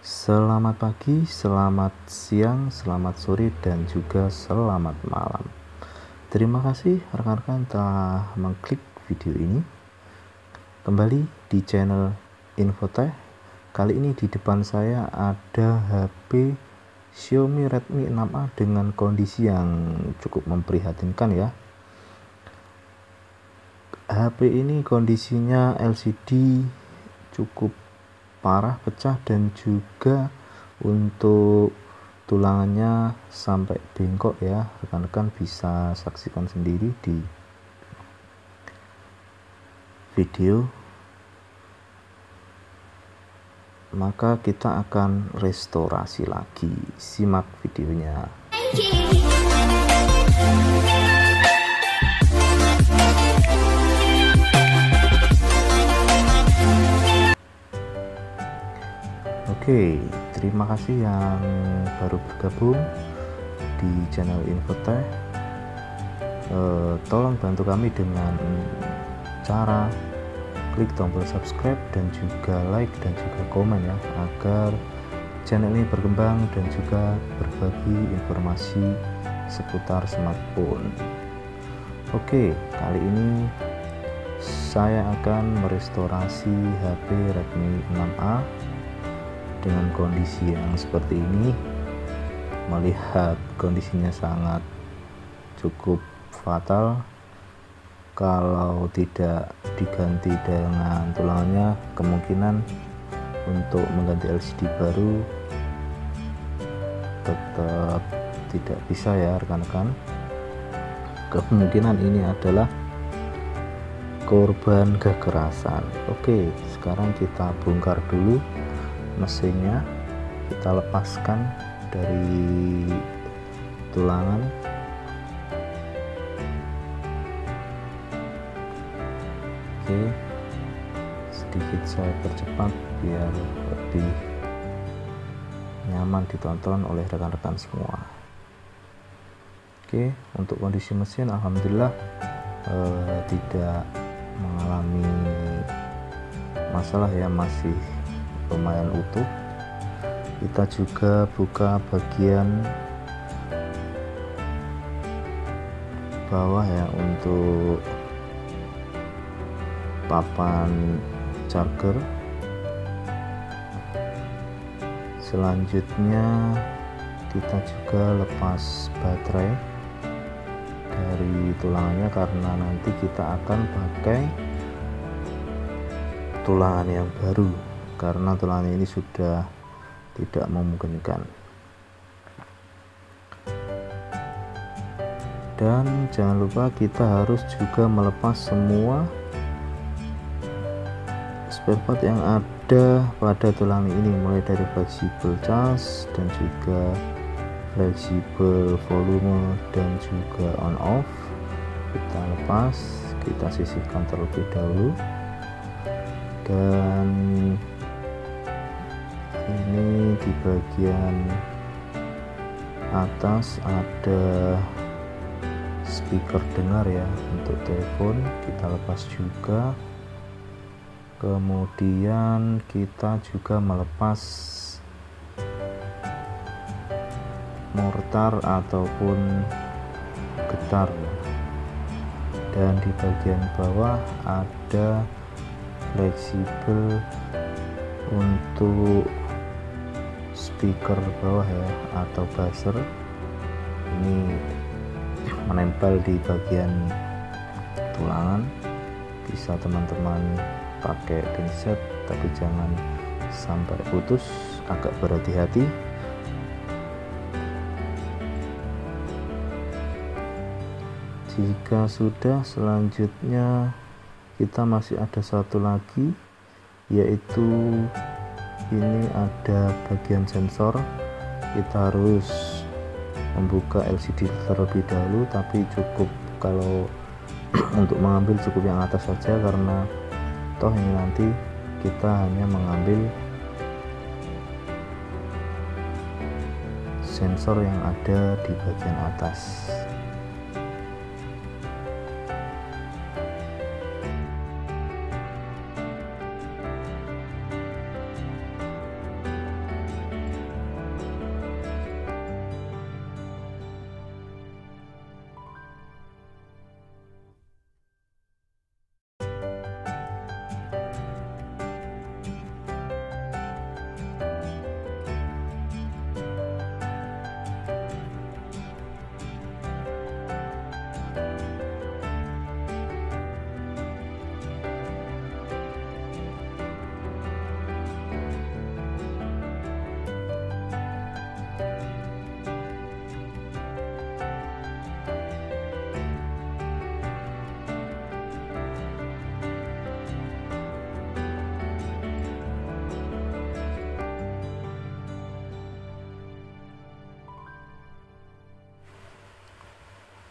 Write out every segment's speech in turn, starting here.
Selamat pagi, selamat siang, selamat sore, dan juga selamat malam. Terima kasih rekan-rekan telah mengklik video ini. Kembali di channel Infotech. Kali ini di depan saya ada HP Xiaomi Redmi 6A dengan kondisi yang cukup memprihatinkan ya. HP ini kondisinya LCD cukup parah pecah, dan juga untuk tulangannya sampai bengkok ya. Rekan-rekan bisa saksikan sendiri di video. Maka kita akan restorasi lagi. Simak videonya. Oke, terima kasih yang baru bergabung di channel Infotech. Tolong bantu kami dengan cara klik tombol subscribe dan juga like dan juga komen ya, agar channel ini berkembang dan juga berbagi informasi seputar smartphone. Oke, kali ini saya akan merestorasi HP Redmi 6A dengan kondisi yang seperti ini. Melihat kondisinya sangat cukup fatal. Kalau tidak diganti dengan tulangannya, kemungkinan untuk mengganti LCD baru tetap tidak bisa ya rekan-rekan. Kemungkinan ini adalah korban kekerasan. Oke, sekarang kita bongkar dulu mesinnya, kita lepaskan dari tulangan. Oke, sedikit saya percepat biar lebih nyaman ditonton oleh rekan-rekan semua. Oke, untuk kondisi mesin alhamdulillah tidak mengalami masalah ya, masih lumayan utuh. Kita juga buka bagian bawah ya untuk papan charger. Selanjutnya kita juga lepas baterai dari tulangannya, karena nanti kita akan pakai tulangan yang baru, karena tulangan ini sudah tidak memungkinkan. Dan jangan lupa kita harus juga melepas semua spare part yang ada pada tulangan ini, mulai dari fleksibel cas dan juga fleksibel volume dan juga on off. Kita lepas, kita sisihkan terlebih dahulu. Dan ini di bagian atas ada speaker dengar ya untuk telepon, kita lepas juga. Kemudian kita juga melepas mortar ataupun getar, dan di bagian bawah ada fleksibel untuk speaker bawah ya, atau buzzer. Ini menempel di bagian tulangan. Bisa teman-teman pakai pinset, tapi jangan sampai putus, agak berhati-hati. Jika sudah, selanjutnya kita masih ada satu lagi, yaitu ini ada bagian sensor. Kita harus membuka LCD terlebih dahulu, tapi cukup kalau untuk mengambil cukup yang atas saja, karena toh ini nanti kita hanya mengambil sensor yang ada di bagian atas.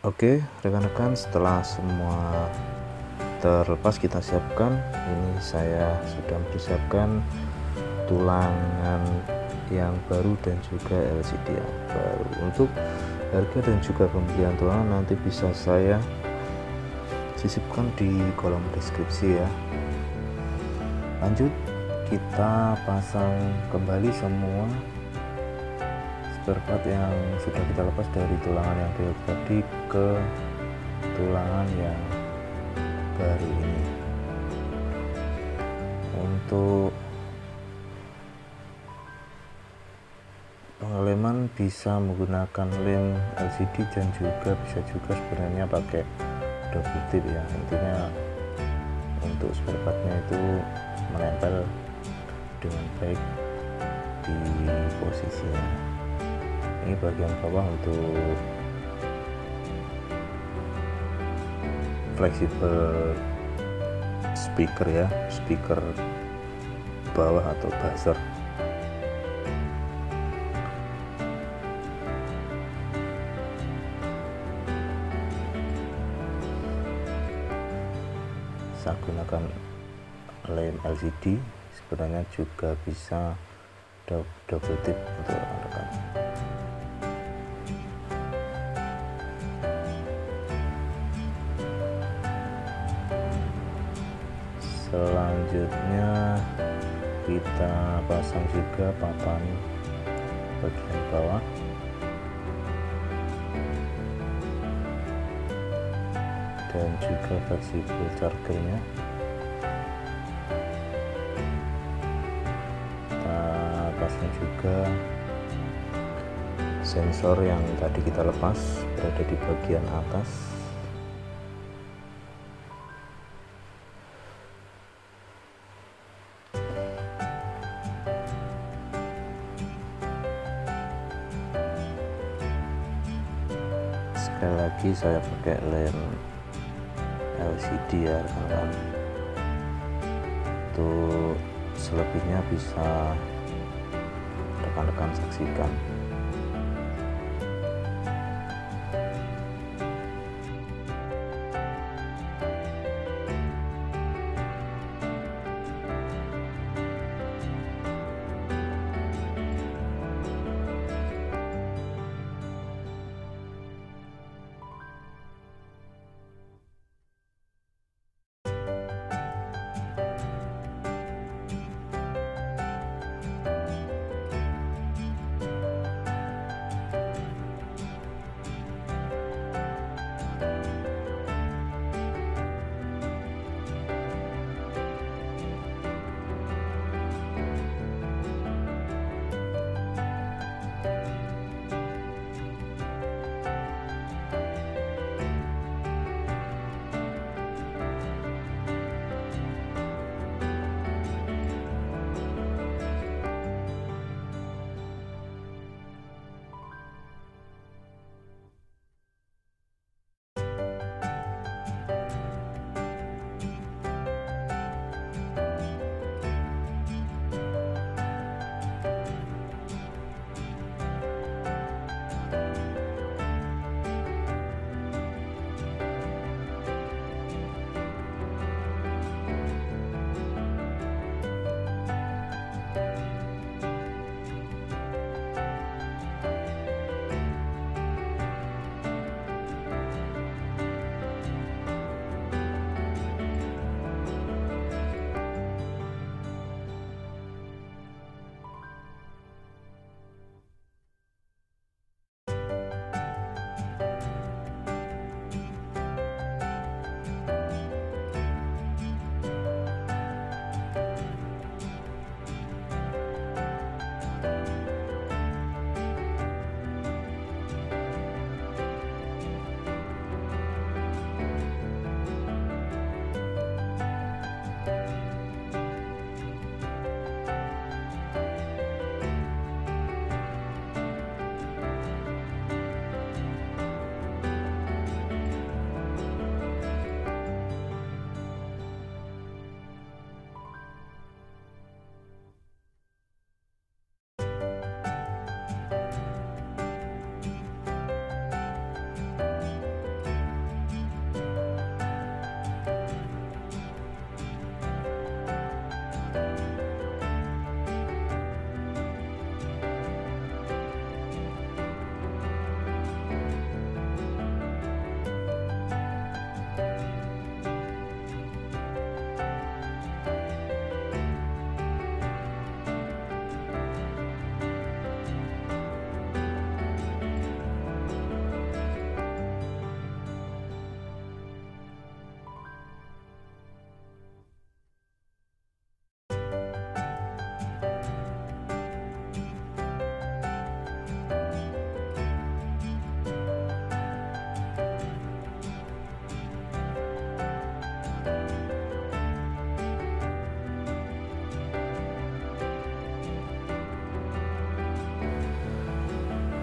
Oke rekan-rekan, setelah semua terlepas kita siapkan, ini saya sudah mempersiapkan tulangan yang baru dan juga LCD yang baru. Untuk harga dan juga pembelian tulangan nanti bisa saya sisipkan di kolom deskripsi ya. Lanjut, kita pasang kembali semua spare part yang sudah kita lepas dari tulangan yang tadi ke tulangan yang baru ini. Untuk pengeleman bisa menggunakan lem LCD dan juga bisa juga sebenarnya pakai double tip ya. Intinya untuk spare partnya itu menempel dengan baik di posisinya. Ini bagian bawah untuk fleksibel speaker ya, speaker bawah atau buzzer. Saya gunakan lem LCD, sebenarnya juga bisa double tip untuk rekan-rekan. Selanjutnya kita pasang juga papan bagian bawah dan juga fleksibel chargernya. Kita pasang juga sensor yang tadi kita lepas, berada di bagian atas. Sekali lagi saya pakai lem LCD ya rekan-rekan. Untuk selebihnya bisa rekan-rekan saksikan.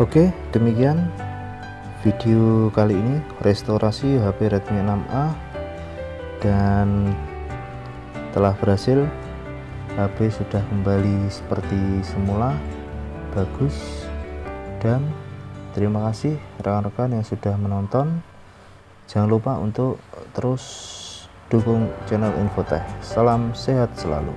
Oke, demikian video kali ini restorasi HP Redmi 6A, dan telah berhasil. HP sudah kembali seperti semula, bagus. Dan terima kasih rekan-rekan yang sudah menonton. Jangan lupa untuk terus dukung channel Infotech. Salam sehat selalu.